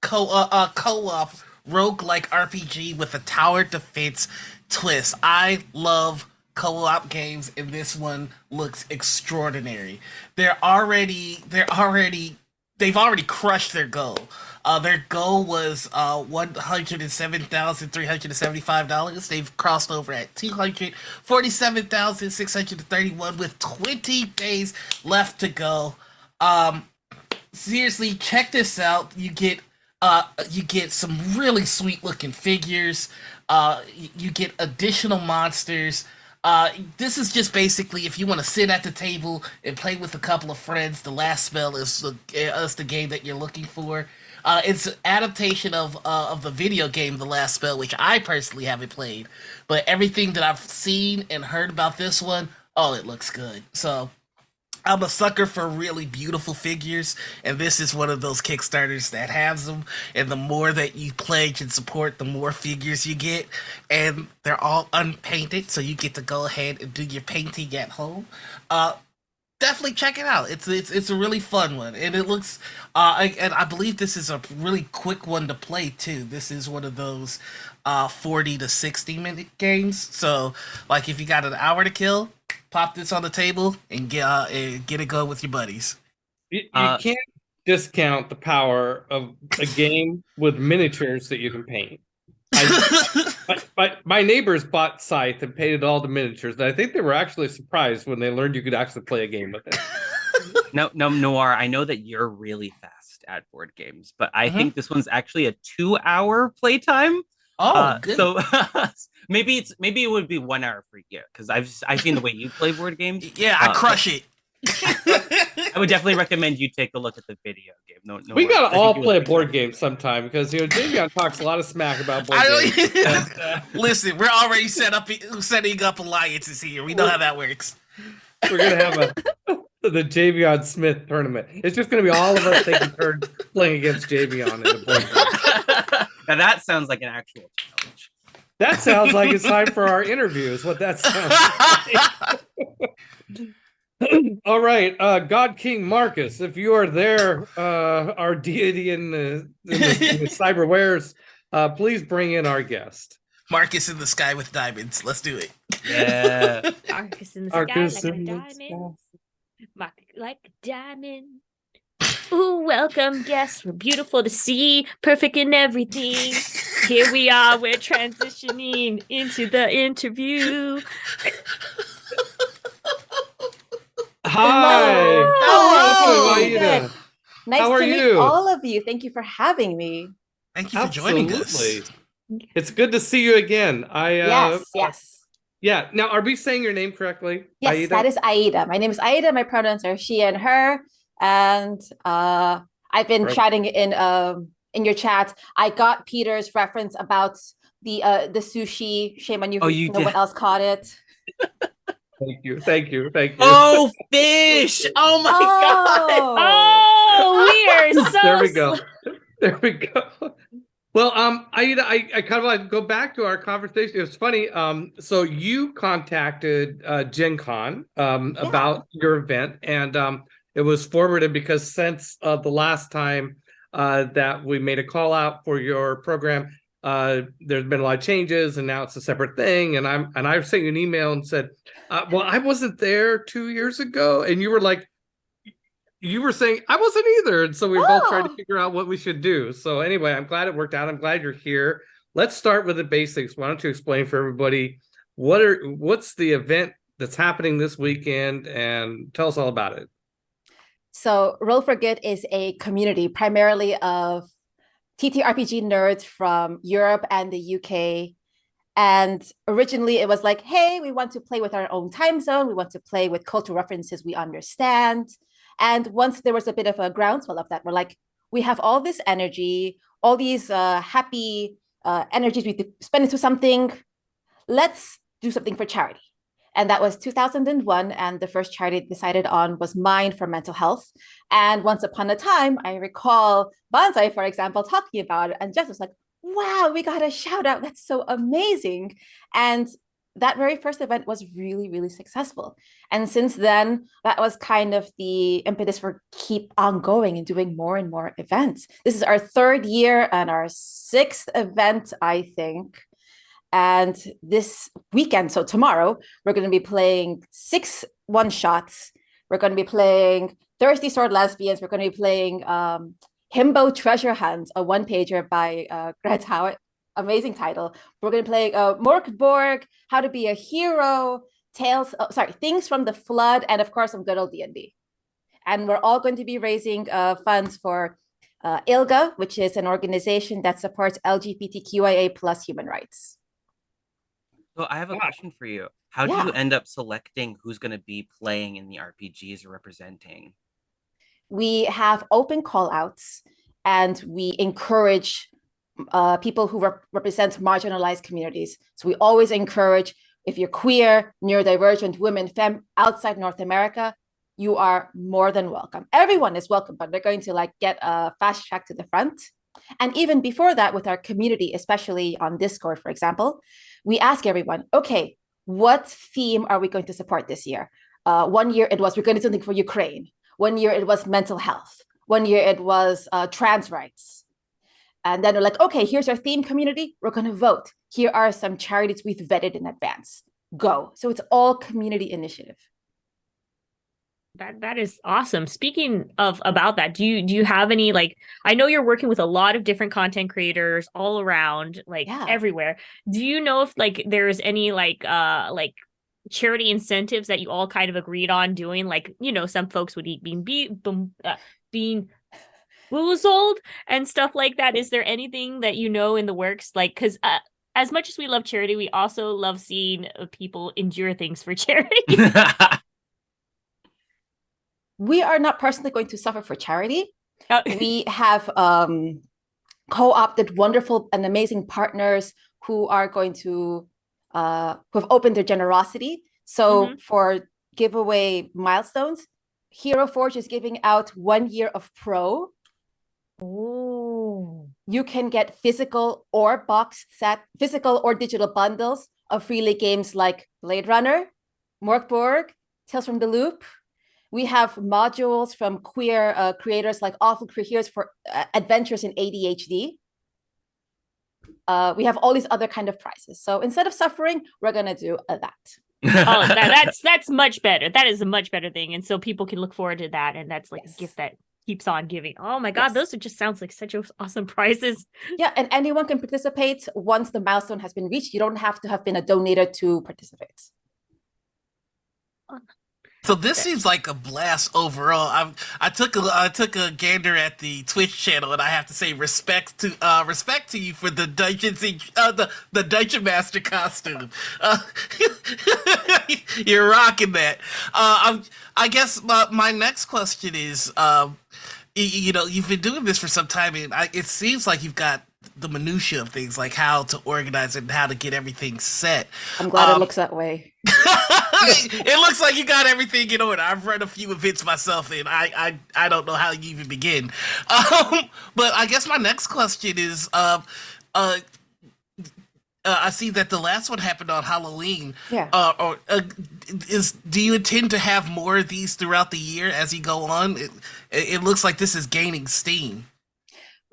co-op roguelike RPG with a tower defense twist. I love co-op games, and this one looks extraordinary. They've already crushed their goal. Their goal was $107,375. They've crossed over at $247,631 with 20 days left to go. Seriously, check this out. You get some really sweet looking figures. You get additional monsters. This is just basically if you want to sit at the table and play with a couple of friends. The Last Spell is the game that you're looking for. It's an adaptation of the video game The Last Spell, which I personally haven't played, but everything that I've seen and heard about this one, oh, it looks good. So I'm a sucker for really beautiful figures, and this is one of those Kickstarters that has them, and the more that you pledge and support, the more figures you get, and they're all unpainted, so you get to go ahead and do your painting at home. Definitely check it out. It's a really fun one, and it looks and I believe this is a really quick one to play too. This is one of those 40 to 60 minute games. So like if you got an hour to kill, pop this on the table and get it going with your buddies. you can't discount the power of a game with miniatures that you can paint. My neighbors bought Scythe and painted all the miniatures, and I think they were actually surprised when they learned you could actually play a game with it. No, Noir, I know that you're really fast at board games, but I think this one's actually a 2-hour playtime. Oh, good. So maybe it would be 1 hour for you because I've seen the way you play board games. Yeah, I crush it. I would definitely recommend you take a look at the video game. No, We worries. gotta I think all you play a would board game sometime because Javion talks a lot of smack about board I games. don't, And, listen, we're already setting up alliances here. We know how that works. we're gonna have the Javion Smith tournament. It's just gonna be all of us taking turns playing against Javion in the board game. Now that sounds like an actual challenge. That sounds like it's time for our interview. Is what that sounds like. All right, God King Marcus, if you are there, our deity in the cyberwares, please bring in our guest. Marcus in the sky with diamonds. Let's do it. Yeah. Marcus in the Marcus sky like a in the diamond. Like a diamond. Ooh, welcome guests. We're beautiful to see, perfect in everything. Here we are, we're transitioning into the interview. Hi. Hello. Aida. Good. Nice How are to meet you? all of you. Thank you for having me. Thank you for joining us. Absolutely. It's good to see you again. Yes. Yeah. Now, are we saying your name correctly? Yes, Aida? that is Aida. My name is Aida. My pronouns are she and her. And I've been Right. chatting in your chat. I got Peter's reference about the sushi. Shame on you. Oh, if you no did. one else caught it. Thank you. Oh, fish! Oh my god! Oh, Oh, we are so There we go. There we go. Well, Aida, I kind of like to go back to our conversation. It was funny. So you contacted Gen Con about your event, and it was forwarded because since the last time that we made a call out for your program, there's been a lot of changes, and now it's a separate thing. And I sent you an email and said, well, I wasn't there 2 years ago, and you were like, you were saying I wasn't either, and so we both tried to Oh. figure out what we should do. So anyway, I'm glad it worked out. I'm glad you're here. Let's start with the basics. Why don't you explain for everybody what's the event that's happening this weekend, and tell us all about it. So Roll for Good is a community primarily of TTRPG nerds from Europe and the UK. And originally it was like, hey, we want to play with our own time zone. We want to play with cultural references we understand. And once there was a bit of a groundswell of that, we're like, we have all this energy, all these happy energies we spend into something. Let's do something for charity. And that was 2001. And the first charity I decided on was Mind for Mental Health. And once upon a time, I recall Bonsai, for example, talking about it. And Jess was like, wow, we got a shout out. That's so amazing. And that very first event was really, really successful. And since then, that was kind of the impetus for keep on going and doing more and more events. This is our 3rd year and our 6th event, I think. And this weekend, so tomorrow, we're going to be playing 6 one-shots. We're going to be playing Thirsty Sword Lesbians. We're going to be playing Himbo Treasure Hunt, a one-pager by Grant Howitt. Amazing title. We're going to play Morkborg, How to Be a Hero, Things from the Flood, and of course, some good old D&D. And we're all going to be raising funds for ILGA, which is an organization that supports LGBTQIA plus human rights. So I have a question for you. How do you end up selecting who's going to be playing in the RPGs or representing? We have open call outs, and we encourage people who represent marginalized communities. So we always encourage, if you're queer, neurodivergent, women, femme, outside North America, you are more than welcome. Everyone is welcome, but they're going to get a fast track to the front. And even before that, with our community, especially on Discord, for example, we ask everyone, okay, what theme are we going to support this year? 1 year it was, we're going to do something for Ukraine. 1 year it was mental health. 1 year it was trans rights. And then we're like, okay, here's our theme community. We're going to vote. Here are some charities we've vetted in advance. Go. So it's all community initiative. That is awesome. Speaking of about that, do you have any I know you're working with a lot of different content creators all around, everywhere. Do you know if there's any charity incentives that you all kind of agreed on doing? Some folks would eat being boozled and stuff like that. Is there anything that in the works? Because as much as we love charity, we also love seeing people endure things for charity. We are not personally going to suffer for charity. Oh. We have co-opted wonderful and amazing partners who are going to who have opened their generosity. So for giveaway milestones, Hero Forge is giving out 1 year of Pro. Oh. You can get physical or physical or digital bundles of free games like Blade Runner, Morkborg, Tales from the Loop. We have modules from queer creators like Awful Queer Heroes for adventures in ADHD. We have all these other kind of prizes. So instead of suffering, we're gonna do that. Oh, that's much better. That is a much better thing, and so people can look forward to that. And that's like a gift that keeps on giving. Oh my God, those just sounds like such awesome prizes. Yeah, and anyone can participate once the milestone has been reached. You don't have to have been a donator to participate. So this seems like a blast overall. I took a gander at the Twitch channel, and I have to say respect to you for the the Dungeon Master costume. You're rocking that. I guess my next question is, you know, you've been doing this for some time, and it seems like you've got the minutia of things, like how to organize it and how to get everything set. I'm glad it looks that way. It looks like you got everything in order. I've run a few events myself, and I don't know how you even begin. But I guess my next question is, I see that the last one happened on Halloween. Yeah. Do you intend to have more of these throughout the year as you go on? It looks like this is gaining steam.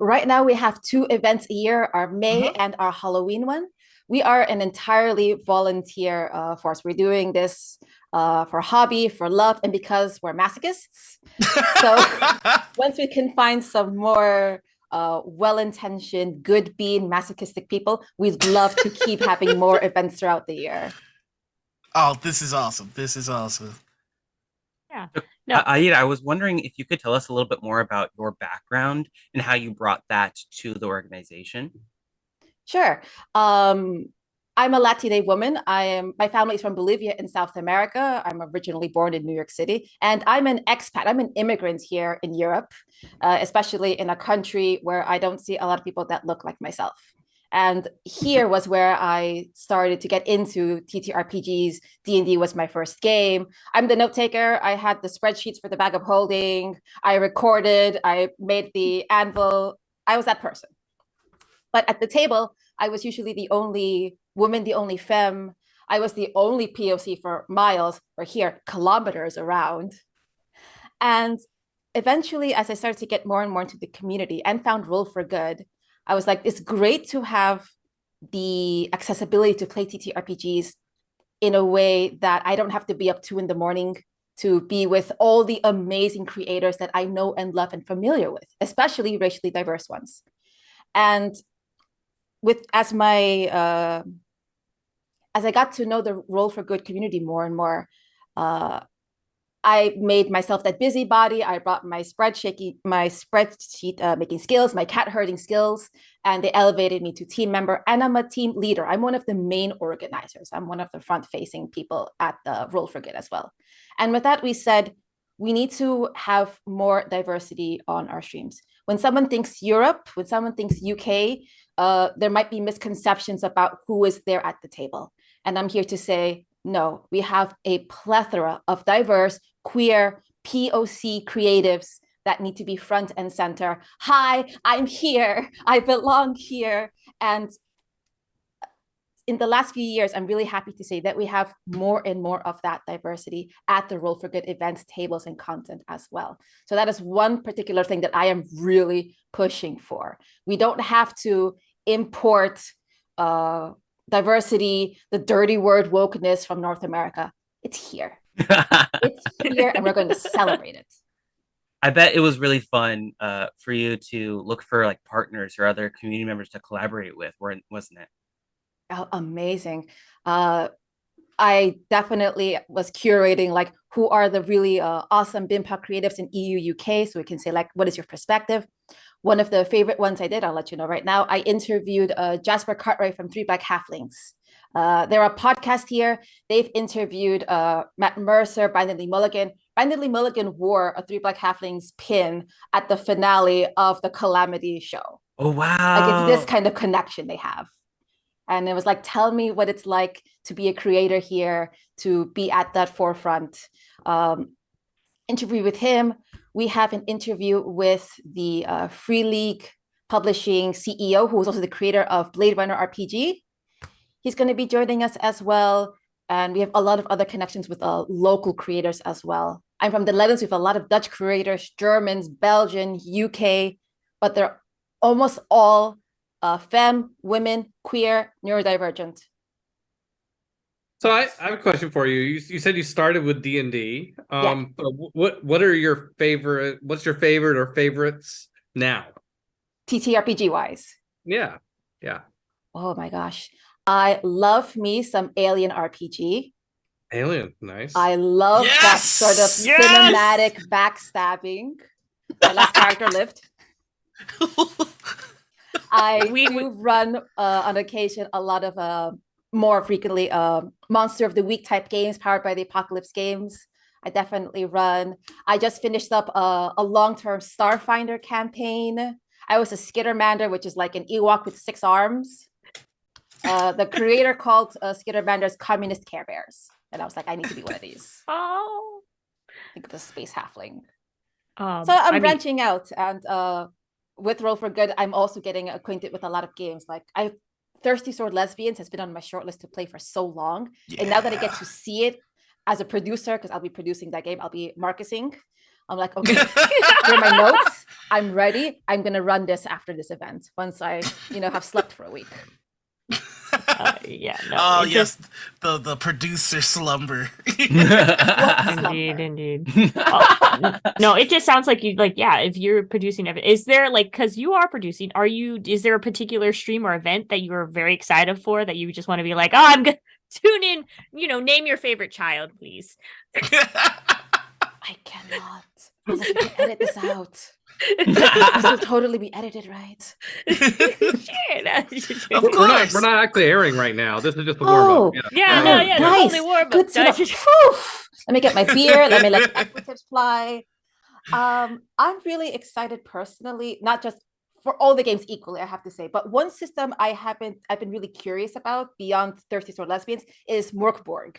Right now, we have 2 events a year, our May and our Halloween one. We are an entirely volunteer force. We're doing this for hobby, for love, and because we're masochists. So once we can find some more well-intentioned, good being masochistic people, we'd love to keep having more events throughout the year. Oh, this is awesome. This is awesome. Yeah. No. Aida, I was wondering if you could tell us a little bit more about your background and how you brought that to the organization. Sure. I'm a Latina woman. My family is from Bolivia in South America. I'm originally born in New York City, and I'm an expat. I'm an immigrant here in Europe, especially in a country where I don't see a lot of people that look like myself. And here was where I started to get into TTRPGs. D&D was my first game. I'm the note taker. I had the spreadsheets for the bag of holding. I recorded. I made the anvil. I was that person. But at the table, I was usually the only woman, the only femme. I was the only POC for miles, or here, kilometers around. And eventually, as I started to get more and more into the community and found Roll for Good, I was like, it's great to have the accessibility to play TTRPGs in a way that I don't have to be up 2 a.m. to be with all the amazing creators that I know and love and familiar with, especially racially diverse ones. And as I got to know the Roll for Good community more and more, I made myself that busybody. I brought my spreadsheet making skills, my cat herding skills, and they elevated me to team member. And I'm a team leader. I'm one of the main organizers. I'm one of the front-facing people at the Roll for Good as well. And with that, we said we need to have more diversity on our streams. When someone thinks Europe, when someone thinks UK, there might be misconceptions about who is there at the table. And I'm here to say, no, we have a plethora of diverse, queer, POC creatives that need to be front and center. Hi, I'm here. I belong here. And in the last few years, I'm really happy to say that we have more and more of that diversity at the Roll for Good events, tables, and content as well. So that is one particular thing that I am really pushing for. We don't have to import diversity, the dirty word wokeness from North America. It's here. It's here, and we're going to celebrate it. I bet it was really fun for you to look for like partners or other community members to collaborate with, wasn't it? Oh, amazing. I definitely was curating like who are the really awesome BIMPA creatives in EU, UK, so we can say like, what is your perspective? one of the favorite ones I did, I'll let you know right now. I interviewed Jasper Cartwright from Three Black Halflings. They're a podcast here. They've interviewed Matt Mercer, Brandon Lee Mulligan. Brandon Lee Mulligan wore a Three Black Halflings pin at the finale of the Calamity show. Oh, wow. Like it's this kind of connection they have. And it was like, tell me what it's like to be a creator here, to be at that forefront. Interview with him. We have an interview with the Free League Publishing CEO, who is also the creator of Blade Runner RPG. He's going to be joining us as well. And we have a lot of other connections with local creators as well. I'm from the Netherlands. We have a lot of Dutch creators, Germans, Belgian, UK, but they're almost all femme, women, queer, neurodivergent. So I have a question for you. You said you started with D&D. What are your favorite? What's your favorite or favorites now? TTRPG wise. Yeah. Oh my gosh. I love me some Alien RPG. Alien, nice. I love that sort of cinematic backstabbing. My last character lived. We run on occasion a lot of more frequently Monster of the Week type games powered by the Apocalypse games. I definitely run. I just finished up a long-term Starfinder campaign. I was a Skittermander, which is like an Ewok with 6 arms. The creator called Skittermanders Communist Care Bears. And I was like, I need to be one of these. Oh. Think of the space halfling. So I'm branching out, and with Roll for Good, I'm also getting acquainted with a lot of games. Like Thirsty Sword Lesbians has been on my shortlist to play for so long, and now that I get to see it as a producer, because I'll be producing that game, I'll be marketing. I'm like, okay, here are my notes. I'm ready. I'm gonna run this after this event once I, have slept for a week. The producer slumber. Indeed. No, it just sounds like if you're producing, is there because you are producing, is there a particular stream or event that you are very excited for that you just want to be like, oh, I'm gonna tune in, name your favorite child, please. I cannot. Unless we can edit this out. This will totally be edited, right? Of course. We're not actually airing right now. This is just a warm up. Nice. Totally warm up. Good stuff. Let me get my beer. Let me let my tips fly. I'm really excited personally, not just for all the games equally, I have to say, but one system I've been really curious about beyond Thirsty Sword Lesbians is Morkborg,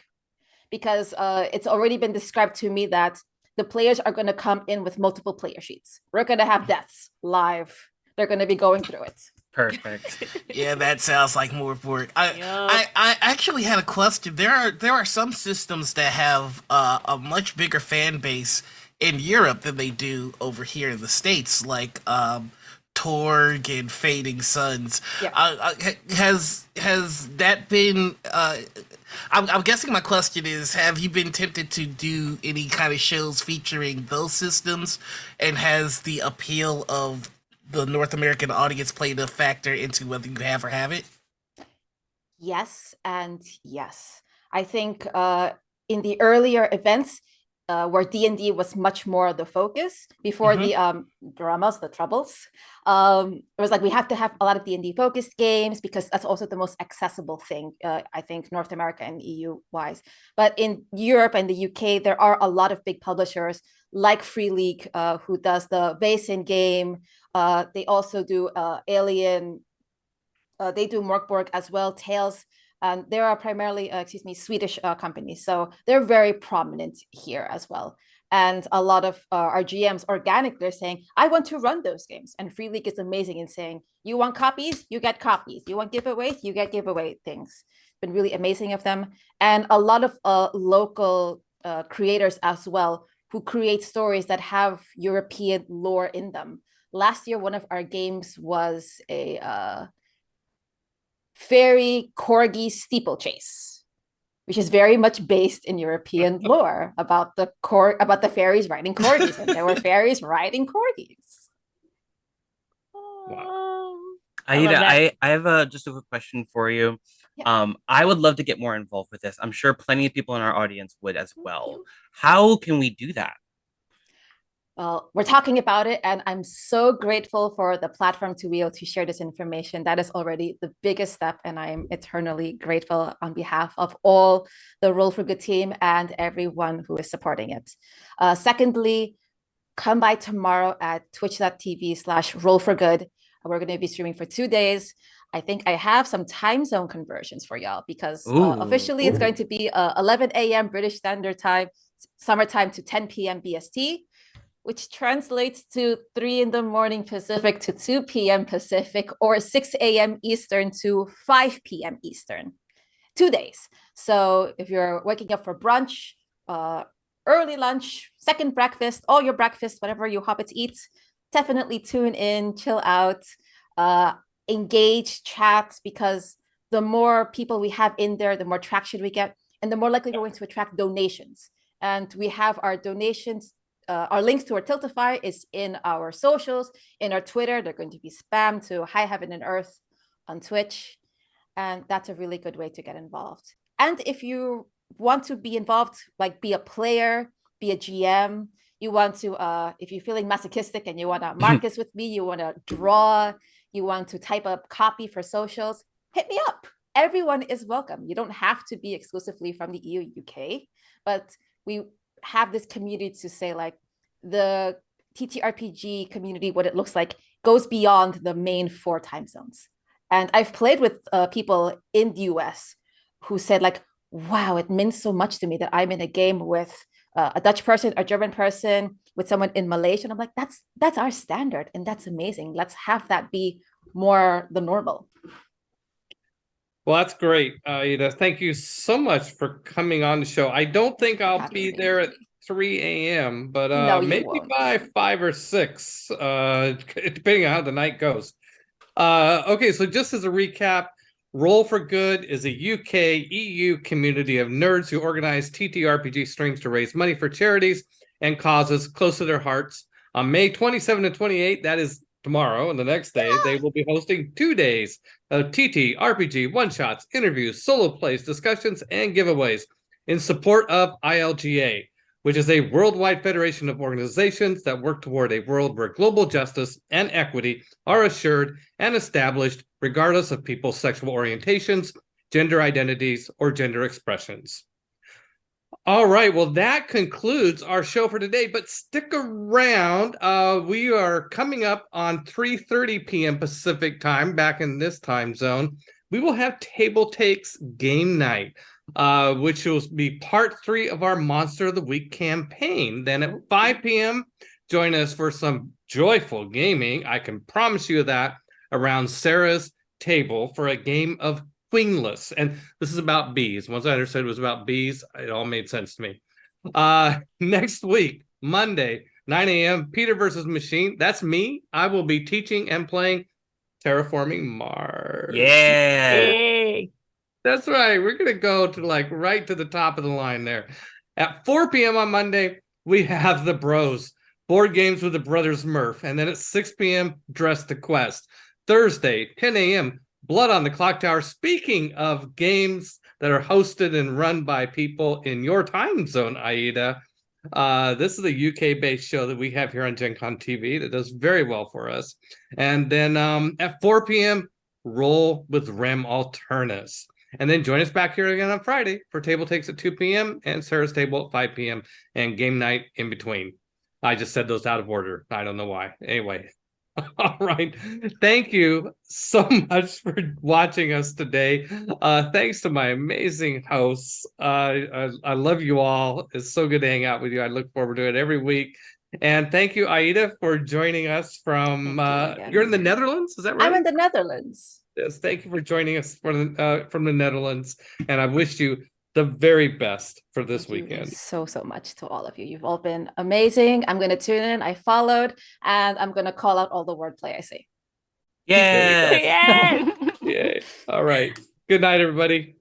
because it's already been described to me that the players are going to come in with multiple player sheets. We're going to have deaths live. They're going to be going through it. Perfect. Yeah, that sounds like more work. I actually had a question. There are some systems that have a much bigger fan base in Europe than they do over here in the States, like Torg and Fading Suns. Yeah. Has that been? I'm guessing my question is: have you been tempted to do any kind of shows featuring those systems, and has the appeal of the North American audience played a factor into whether you have or haven't? Yes and yes. I think in the earlier events where D&D was much more the focus before the dramas, the troubles, it was like we have to have a lot of D&D focused games because that's also the most accessible thing, I think, North America and EU wise. But in Europe and the UK, there are a lot of big publishers like Free League, who does the Basin game. They also do Alien. They do Morkborg as well, Tales. And there are primarily, Swedish companies. So they're very prominent here as well. And a lot of our GMs organically are saying, I want to run those games. And Free League is amazing in saying, you want copies, you get copies. You want giveaways, you get giveaway things. It's been really amazing of them. And a lot of local creators as well who create stories that have European lore in them. Last year, one of our games was a fairy corgi steeplechase, which is very much based in European lore about the fairies riding corgis, and there were fairies riding corgis. Wow. Aida, I have just a quick question for you. Yeah. I would love to get more involved with this. I'm sure plenty of people in our audience would as well. How can we do that? Well, we're talking about it, and I'm so grateful for the platform to be able to share this information. That is already the biggest step, and I am eternally grateful on behalf of all the Roll for Good team and everyone who is supporting it. Secondly, come by tomorrow at twitch.tv/rollforgood. We're going to be streaming for 2 days. I think I have some time zone conversions for y'all because officially it's going to be 11 a.m. British Standard Time, summertime to 10 p.m. BST, which translates to 3 in the morning Pacific to 2 p.m. Pacific, or 6 a.m. Eastern to 5 p.m. Eastern. 2 days. So if you're waking up for brunch, early lunch, second breakfast, all your breakfast, whatever you hop to eat, definitely tune in, chill out, engage, chat, because the more people we have in there, the more traction we get, and the more likely we're going to attract donations. And we have our donations, our links to our Tiltify is in our socials, in our Twitter. They're going to be spammed to high heaven and earth on Twitch. And that's a really good way to get involved. And if you want to be involved, like be a player, be a GM, you want to, if you're feeling masochistic and you want to Marcus with me, you want to draw, you want to type up copy for socials, hit me up. Everyone is welcome. You don't have to be exclusively from the EU, UK, but we have this community to say, like, the TTRPG community, what it looks like goes beyond the main 4 time zones. And I've played with people in the US who said, like, wow, it means so much to me that I'm in a game with a Dutch person, a German person, with someone in Malaysia. And I'm like, that's our standard, and that's amazing. Let's have that be more the normal. Well, that's great, Ida. Thank you so much for coming on the show. I don't think I'll be there at 3 a.m., but No, maybe won't. by 5 or 6, depending on how the night goes. Okay, so just as a recap, Roll for Good is a UK EU community of nerds who organize TTRPG streams to raise money for charities and causes close to their hearts. On May 27 and 28, that is tomorrow and the next day, they will be hosting 2 days of TTRPG one-shots, interviews, solo plays, discussions, and giveaways in support of ILGA, which is a worldwide federation of organizations that work toward a world where global justice and equity are assured and established regardless of people's sexual orientations, gender identities, or gender expressions. All right, well, that concludes our show for today, but stick around. We are coming up on 3:30 p.m. Pacific time, back in this time zone. We will have TableTakes game night, which will be part 3 of our Monster of the Week campaign. Then at 5 p.m., join us for some joyful gaming. I can promise you that, around Sarah's table for a game of Wingless. And this is about bees. Once I understood it was about bees, it all made sense to me. Next week, Monday, 9 a.m., Peter versus Machine. That's me. I will be teaching and playing Terraforming Mars. Yeah. Yay. That's right. We're going to go to like right to the top of the line there. At 4 p.m. on Monday, we have The Bros, board games with the brothers Murph. And then at 6 p.m., Dress to Quest. Thursday, 10 a.m., Blood on the Clock Tower. Speaking of games that are hosted and run by people in your time zone, Aida, this is a UK-based show that we have here on Gen Con TV that does very well for us. And then at 4 p.m., Roll with Rem Alternus. And then join us back here again on Friday for TableTakes at 2 p.m. and Sarah's Table at 5 p.m. and game night in between. I just said those out of order. I don't know why. Anyway. All right. Thank you so much for watching us today. Thanks to my amazing hosts. I love you all. It's so good to hang out with you. I look forward to it every week. And thank you, Aida, for joining us from, you're in the Netherlands, is that right? I'm in the Netherlands. Yes, thank you for joining us from the Netherlands. And I wish you the very best for this weekend. So much to all of you. You've all been amazing. I'm going to tune in. I followed, and I'm going to call out all the wordplay I say. Yeah. Yes. Yay. All right. Good night, everybody.